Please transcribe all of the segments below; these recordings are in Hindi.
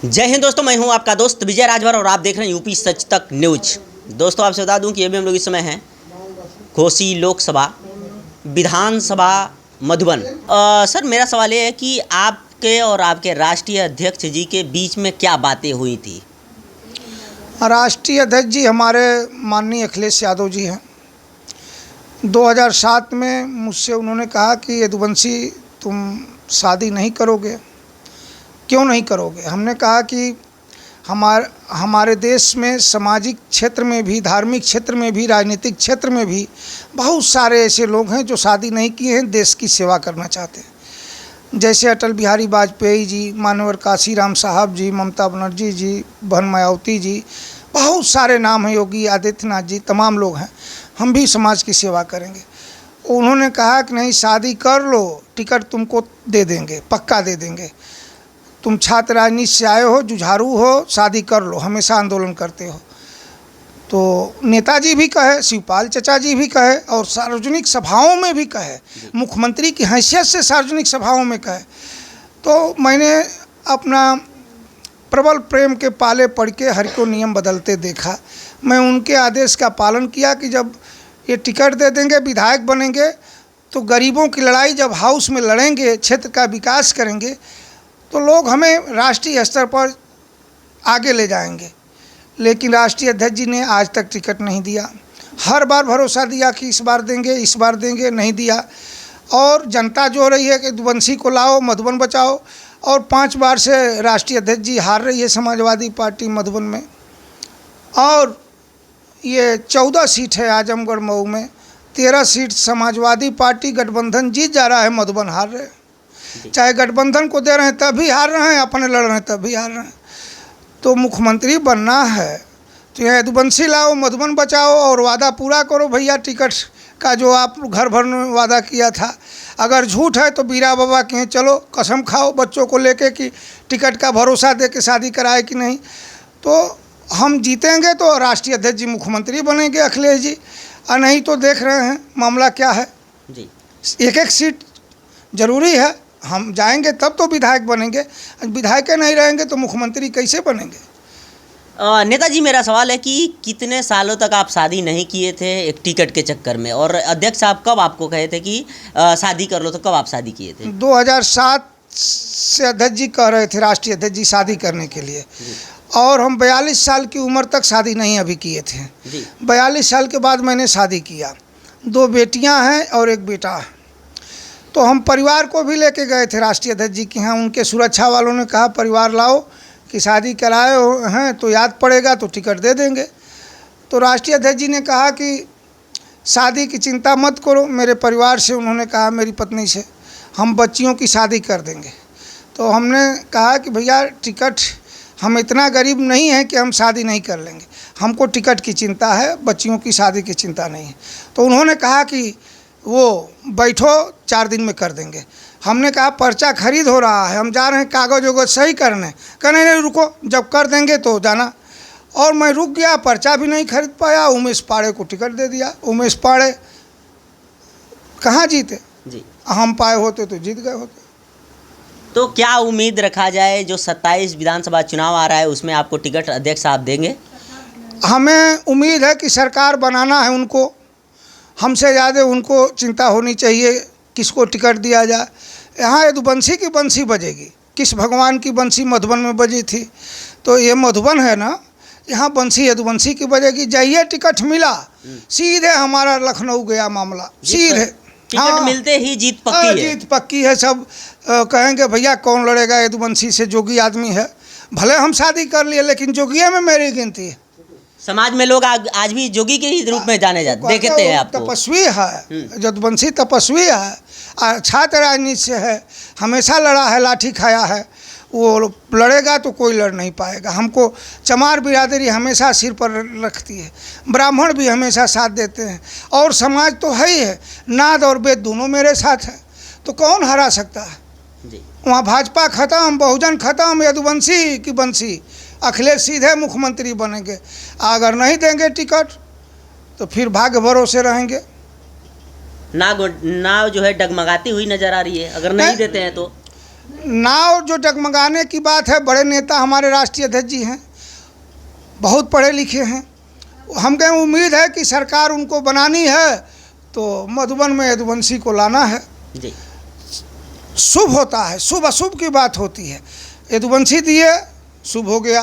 जय हिंद दोस्तों, मैं हूं आपका दोस्त विजय राजभर और आप देख रहे हैं यूपी सच तक न्यूज। दोस्तों आपसे बता दूं कि अभी हम लोग इस समय हैं घोसी लोकसभा विधानसभा मधुबन। सर मेरा सवाल ये है कि आपके और आपके राष्ट्रीय अध्यक्ष जी के बीच में क्या बातें हुई थी? राष्ट्रीय अध्यक्ष जी हमारे माननीय अखिलेश यादव जी हैं। 2007 में मुझसे उन्होंने कहा कि यदुवंशी तुम शादी नहीं करोगे, क्यों नहीं करोगे? हमने कहा कि हमारे देश में सामाजिक क्षेत्र में भी, धार्मिक क्षेत्र में भी, राजनीतिक क्षेत्र में भी बहुत सारे ऐसे लोग हैं जो शादी नहीं किए हैं, देश की सेवा करना चाहते हैं। जैसे अटल बिहारी वाजपेयी जी, मानवर काशीराम साहब जी, ममता बनर्जी जी, बहन मायावती जी, बहुत सारे नाम हैं, योगी आदित्यनाथ जी, तमाम लोग हैं। हम भी समाज की सेवा करेंगे। उन्होंने कहा कि नहीं, शादी कर लो, टिकट तुमको दे देंगे, पक्का दे देंगे। तुम छात्र राजनीति से आए हो, जुझारू हो, शादी कर लो, हमेशा आंदोलन करते हो। तो नेताजी भी कहे, शिवपाल चचा जी भी कहे और सार्वजनिक सभाओं में भी कहे, मुख्यमंत्री की हैसियत से सार्वजनिक सभाओं में कहे। तो मैंने अपना प्रबल प्रेम के पाले पढ़ के हर को नियम बदलते देखा। मैं उनके आदेश का पालन किया कि जब ये टिकट दे देंगे, विधायक बनेंगे, तो गरीबों की लड़ाई जब हाउस में लड़ेंगे, क्षेत्र का विकास करेंगे, तो लोग हमें राष्ट्रीय स्तर पर आगे ले जाएंगे। लेकिन राष्ट्रीय अध्यक्ष जी ने आज तक टिकट नहीं दिया। हर बार भरोसा दिया कि इस बार देंगे, इस बार देंगे, नहीं दिया। और जनता जो रही है कि यदुवंशी को लाओ, मधुबन बचाओ। और 5 बार से राष्ट्रीय अध्यक्ष जी हार रही है समाजवादी पार्टी मधुबन में। और ये 14 सीट है आजमगढ़ मऊ में, 13 सीट समाजवादी पार्टी गठबंधन जीत जा रहा है, मधुबन हार रहे हैं। चाहे गठबंधन को दे रहे हैं तब भी हार रहे हैं, अपने लड़ रहे हैं तब भी हार रहे हैं। तो मुख्यमंत्री बनना है तो यह यदुवंशी लाओ, मधुबन बचाओ और वादा पूरा करो भैया। टिकट का जो आप घर भर में वादा किया था, अगर झूठ है तो बीरा बाबा के यहाँ चलो, कसम खाओ बच्चों को लेके कि टिकट का भरोसा दे के शादी कराए कि नहीं। तो हम जीतेंगे तो राष्ट्रीय अध्यक्ष जी मुख्यमंत्री बनेंगे अखिलेश जी, और नहीं तो देख रहे हैं मामला क्या है जी। एक सीट जरूरी है, हम जाएंगे तब तो विधायक बनेंगे, विधायक नहीं रहेंगे तो मुख्यमंत्री कैसे बनेंगे? नेताजी मेरा सवाल है कि कितने सालों तक आप शादी नहीं किए थे एक टिकट के चक्कर में, और अध्यक्ष साहब कब आपको कहे थे कि शादी कर लो, तो कब आप शादी किए थे? 2007 से अध्यक्ष जी कह रहे थे, राष्ट्रीय अध्यक्ष जी शादी करने के लिए, और हम 42 साल की उम्र तक शादी नहीं अभी किए थे। 42 साल के बाद मैंने शादी किया। 2 बेटियां हैं और 1 बेटा है। तो हम परिवार को भी लेके गए थे राष्ट्रीय अध्यक्ष जी के यहाँ। उनके सुरक्षा वालों ने कहा परिवार लाओ कि शादी कराए हैं तो याद पड़ेगा तो टिकट दे देंगे। तो राष्ट्रीय अध्यक्ष जी ने कहा कि शादी की चिंता मत करो। मेरे परिवार से उन्होंने कहा, मेरी पत्नी से, हम बच्चियों की शादी कर देंगे। तो हमने कहा कि भैया टिकट, हम इतना गरीब नहीं हैं कि हम शादी नहीं कर लेंगे, हमको टिकट की चिंता है, बच्चियों की शादी की चिंता नहीं है। तो उन्होंने कहा कि वो बैठो, 4 दिन में कर देंगे। हमने कहा पर्चा खरीद हो रहा है, हम जा रहे हैं कागज वगज सही करने। कहने नहीं, रुको, जब कर देंगे तो जाना। और मैं रुक गया, पर्चा भी नहीं खरीद पाया। उमेश पाड़े को टिकट दे दिया। उमेश पाड़े कहाँ जीते जी, हम पाए होते तो जीत गए होते। तो क्या उम्मीद रखा जाए, जो 27 विधानसभा चुनाव आ रहा है उसमें आपको टिकट अध्यक्ष साहब देंगे? हमें उम्मीद है कि सरकार बनाना है उनको, हमसे ज़्यादा उनको चिंता होनी चाहिए किसको टिकट दिया जाए। यहाँ यदुवंशी की बंसी बजेगी, किस भगवान की बंसी मधुबन में बजी थी, तो ये मधुबन है ना, यहाँ बंसी यदुवंशी की बजेगी। जाइए, टिकट मिला, सीधे हमारा लखनऊ गया मामला, सीधे। टिकट मिलते ही जीत पक्की है। जीत पक्की है। सब कहेंगे भैया कौन लड़ेगा यदुवंशी से, जोगी आदमी है। भले हम शादी कर लिए लेकिन जोगिया में मेरी गिनती है। समाज में लोग आज भी जोगी के ही रूप में जाने जाते, देखते हैं आपको। तपस्वी है, यदुवंशी तपस्वी है, छात्र राजनीति से है, हमेशा लड़ा है, लाठी खाया है। वो लड़ेगा तो कोई लड़ नहीं पाएगा। हमको चमार बिरादरी हमेशा सिर पर रखती है, ब्राह्मण भी हमेशा साथ देते हैं, और समाज तो है ही है। नाद और वेद दोनों मेरे साथ है, तो कौन हरा सकता है जी। वहाँ भाजपा खत्म, बहुजन खत्म, यदुवंशी की बंसी। अखिलेश सीधे मुख्यमंत्री बनेंगे। अगर नहीं देंगे टिकट तो फिर भाग्य भरोसे रहेंगे। नाव जो है डगमगाती हुई नजर आ रही है, अगर नहीं देते हैं तो। नाव जो डगमगाने की बात है, बड़े नेता हमारे राष्ट्रीय अध्यक्ष जी हैं, बहुत पढ़े लिखे हैं। हम कहें उम्मीद है कि सरकार उनको बनानी है तो मधुबन में यदुवंशी को लाना है। जी। शुभ होता है, शुभ अशुभ की बात होती है। यदुवंशी दिए, शुभ हो गया,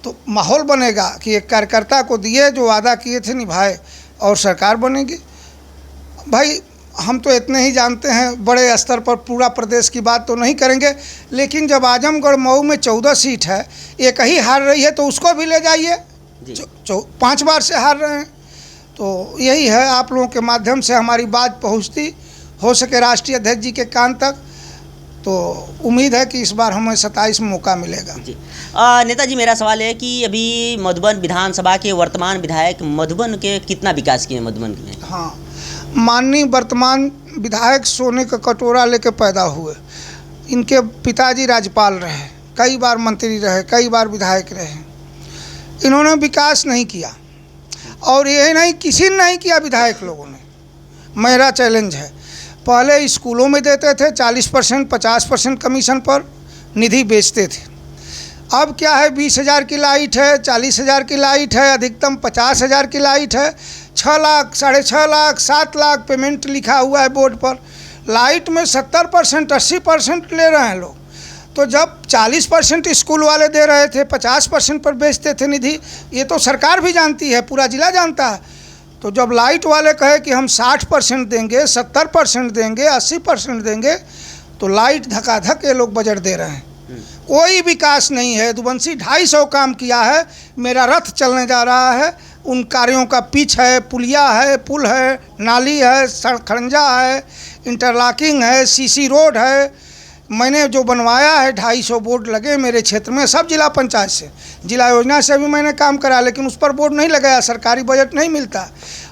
तो माहौल बनेगा कि एक कार्यकर्ता को दिए, जो वादा किए थे निभाए, और सरकार बनेगी। भाई हम तो इतने ही जानते हैं, बड़े स्तर पर पूरा प्रदेश की बात तो नहीं करेंगे, लेकिन जब आजमगढ़ मऊ में 14 सीट है, एक ही हार रही है तो उसको भी ले जाइए। 5 बार से हार रहे हैं। तो यही है, आप लोगों के माध्यम से हमारी बात पहुंचती हो सके राष्ट्रीय अध्यक्ष जी के कान तक, तो उम्मीद है कि इस बार हमें 27 में मौका मिलेगा। जी। नेताजी, मेरा सवाल है कि अभी मधुबन विधानसभा के वर्तमान विधायक मधुबन के कितना विकास किए मधुबन के? हाँ, माननीय वर्तमान विधायक सोने का कटोरा लेके पैदा हुए। इनके पिताजी राज्यपाल रहे, कई बार मंत्री रहे, कई बार विधायक रहे। इन्होंने विकास नहीं किया, और ये नहीं, किसी ने नहीं किया विधायक लोगों ने। मेरा चैलेंज है, पहले स्कूलों में देते थे 40%, 50% कमीशन पर निधि बेचते थे। अब क्या है, 20,000 की लाइट है, 40,000 की लाइट है, अधिकतम 50,000 की लाइट है, 6 लाख, 6.5 लाख, 7 लाख पेमेंट लिखा हुआ है बोर्ड पर। लाइट में 70%, 80% ले रहे हैं लोग। तो जब 40% स्कूल वाले दे रहे थे, 50% पर बेचते थे निधि, ये तो सरकार भी जानती है, पूरा जिला जानता है। तो जब लाइट वाले कहे कि हम 60% देंगे, 70% देंगे, 80% देंगे, तो लाइट धकाधक ये लोग बजट दे रहे हैं। कोई विकास नहीं है। यदुवंशी 250 काम किया है, मेरा रथ चलने जा रहा है। उन कार्यों का पिच है, पुलिया है, पुल है, नाली है, सड़क खड़ंजा है, इंटरलॉकिंग है, सीसी रोड है। मैंने जो बनवाया है, 250 बोर्ड लगे मेरे क्षेत्र में, सब जिला पंचायत से, जिला योजना से भी मैंने काम करा, लेकिन उस पर बोर्ड नहीं लगाया, सरकारी बजट नहीं मिलता।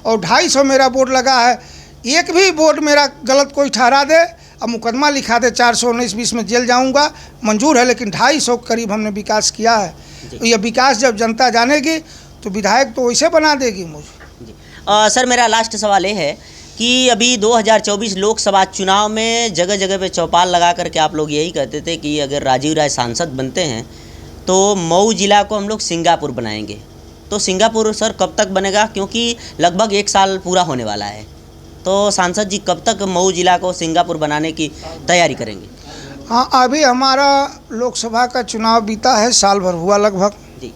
और 250 मेरा बोर्ड लगा है। एक भी बोर्ड मेरा गलत कोई ठहरा दे, अब मुकदमा लिखा दे, 419-20 में जेल जाऊंगा, मंजूर है। लेकिन 250 करीब हमने विकास किया है। तो यह विकास जब जनता जानेगी तो विधायक तो वैसे बना देगी मुझे। सर, मेरा लास्ट सवाल ये है कि अभी 2024 लोकसभा चुनाव में जगह जगह पे चौपाल लगा करके आप लोग यही कहते थे कि अगर राजीव राय सांसद बनते हैं तो मऊ जिला को हम लोग सिंगापुर बनाएंगे। तो सिंगापुर सर कब तक बनेगा? क्योंकि लगभग 1 साल पूरा होने वाला है। तो सांसद जी कब तक मऊ जिला को सिंगापुर बनाने की तैयारी करेंगे? हाँ, अभी हमारा लोकसभा का चुनाव बीता है, साल भर हुआ लगभग जी।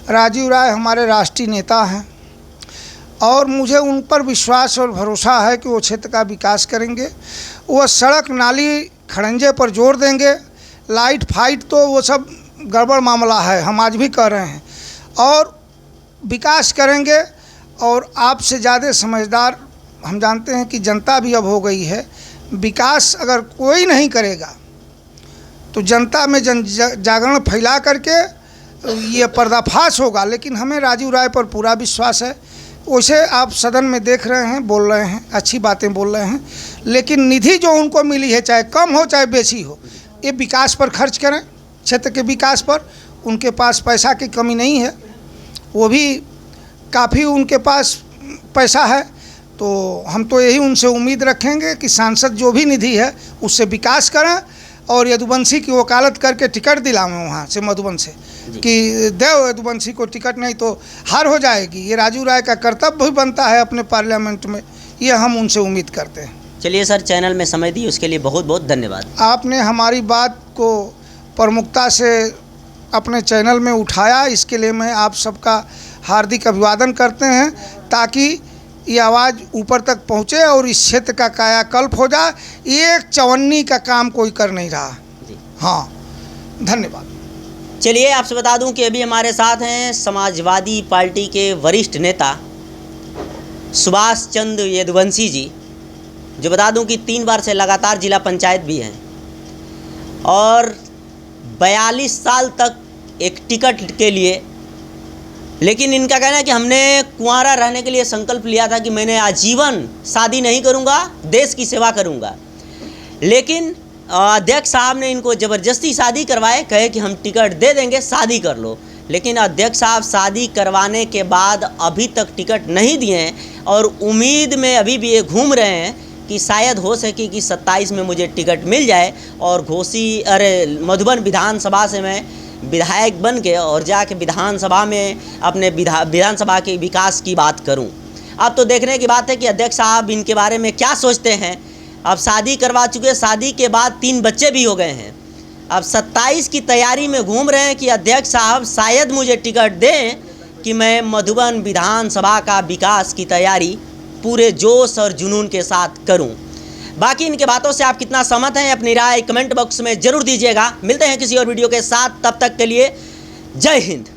राजीव राय हमारे राष्ट्रीय नेता हैं, और मुझे उन पर विश्वास और भरोसा है कि वो क्षेत्र का विकास करेंगे। वो सड़क, नाली, खड़ंजे पर जोर देंगे। लाइट फाइट तो वो सब गड़बड़ मामला है, हम आज भी कह रहे हैं, और विकास करेंगे। और आपसे ज़्यादा समझदार हम जानते हैं कि जनता भी अब हो गई है। विकास अगर कोई नहीं करेगा तो जनता में जागरण फैला करके ये पर्दाफाश होगा। लेकिन हमें राजीव राय पर पूरा विश्वास है। वैसे आप सदन में देख रहे हैं, बोल रहे हैं, अच्छी बातें बोल रहे हैं, लेकिन निधि जो उनको मिली है, चाहे कम हो चाहे बेची हो, ये विकास पर खर्च करें, क्षेत्र के विकास पर। उनके पास पैसा की कमी नहीं है, वो भी काफ़ी उनके पास पैसा है। तो हम तो यही उनसे उम्मीद रखेंगे कि सांसद जो भी निधि है उससे विकास करें, और यदुवंशी की वकालत करके टिकट दिलावें वहाँ से, मधुबन से, कि देव यदुवंशी को टिकट, नहीं तो हार हो जाएगी। ये राजीव राय का कर्तव्य भी बनता है अपने पार्लियामेंट में, ये हम उनसे उम्मीद करते हैं। चलिए सर, चैनल में समय दी उसके लिए बहुत बहुत धन्यवाद। आपने हमारी बात को प्रमुखता से अपने चैनल में उठाया, इसके लिए मैं आप सबका हार्दिक अभिवादन करते हैं, ताकि ये आवाज़ ऊपर तक पहुँचे और इस क्षेत्र का कायाकल्प हो जाए। एक चवन्नी का काम कोई कर नहीं रहा। हाँ, धन्यवाद। चलिए, आपसे बता दूं कि अभी हमारे साथ हैं समाजवादी पार्टी के वरिष्ठ नेता सुभाष चंद्र यदुवंशी जी, जो बता दूं कि 3 बार से लगातार जिला पंचायत भी हैं, और 42 साल तक एक टिकट के लिए। लेकिन इनका कहना है कि हमने कुंवारा रहने के लिए संकल्प लिया था कि मैंने आजीवन शादी नहीं करूंगा, देश की सेवा करूंगा। लेकिन अध्यक्ष साहब ने इनको ज़बरदस्ती शादी करवाए, कहे कि हम टिकट दे देंगे, शादी कर लो। लेकिन अध्यक्ष साहब शादी करवाने के बाद अभी तक टिकट नहीं दिए हैं, और उम्मीद में अभी भी ये घूम रहे हैं कि शायद हो सके कि 27 में मुझे टिकट मिल जाए और मधुबन विधानसभा से मैं विधायक बन के और जाके विधानसभा में अपने विधानसभा के विकास की बात करूं। अब तो देखने की बात है कि अध्यक्ष साहब इनके बारे में क्या सोचते हैं। अब शादी करवा चुके, शादी के बाद 3 बच्चे भी हो गए हैं। अब 27 की तैयारी में घूम रहे हैं कि अध्यक्ष साहब शायद मुझे टिकट दें कि मैं मधुबन विधानसभा का विकास की तैयारी पूरे जोश और जुनून के साथ करूं। बाकी इनके बातों से आप कितना सहमत हैं, अपनी राय कमेंट बॉक्स में ज़रूर दीजिएगा। मिलते हैं किसी और वीडियो के साथ, तब तक के लिए जय हिंद।